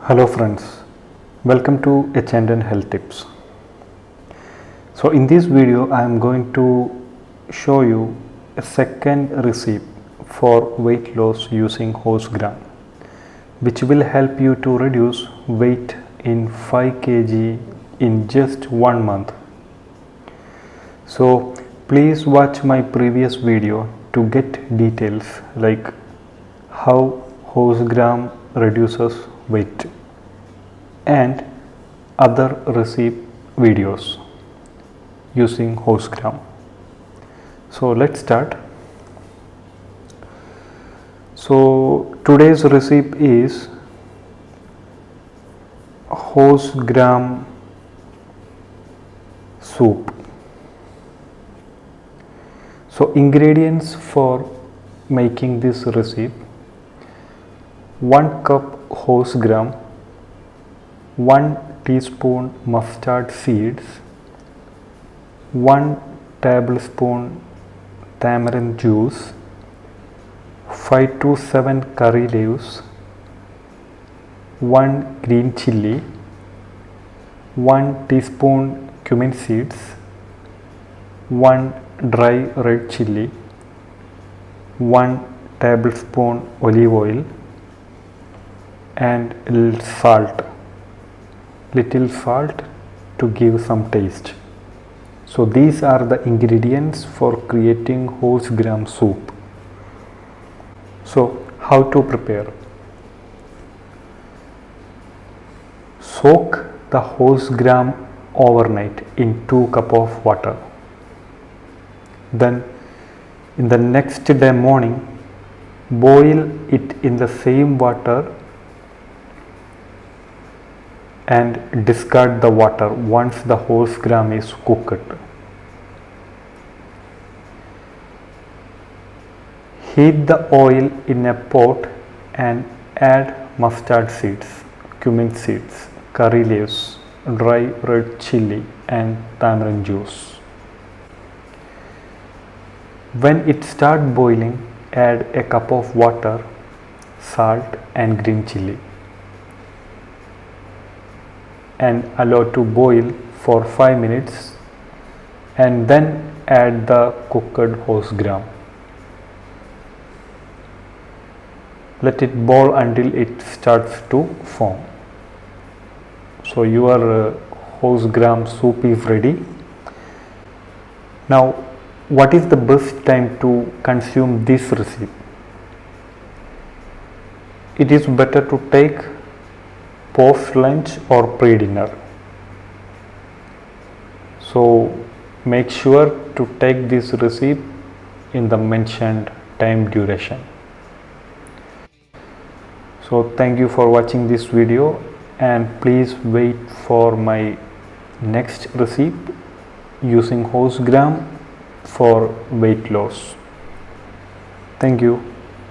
Hello friends, welcome to H&N Health Tips. So in this video I am going to show you a second recipe for weight loss using horse gram, which will help you to reduce weight in 5 kg in just 1 month. So please watch my previous video to get details like how horse gram reduces weight and other recipe videos using horse gram. So let's start. So today's recipe is horse gram soup. So ingredients for making this recipe: 1 cup horse gram, 1 teaspoon mustard seeds, 1 tablespoon tamarind juice, 5 to 7 curry leaves, 1 green chilli, 1 teaspoon cumin seeds, 1 dry red chilli, 1 tablespoon olive oil, and little salt to give some taste. So these are the ingredients for creating horse gram soup. So how to prepare? Soak the horse gram overnight in 2 cups of water. Then in the next day morning, boil it in the same water and discard the water once the horse gram is cooked. Heat the oil in a pot and add mustard seeds, cumin seeds, curry leaves, dry red chilli and tamarind juice. When it starts boiling, add a cup of water, salt and green chilli and allow to boil for 5 minutes, and then add the cooked horse gram. Let it boil until it starts to foam. So your horse gram soup is ready. Now what is the best time to consume this recipe? It is better to take post lunch or pre-dinner. So make sure to take this recipe in the mentioned time duration. So thank you for watching this video, and please wait for my next recipe using horse gram for weight loss. Thank you.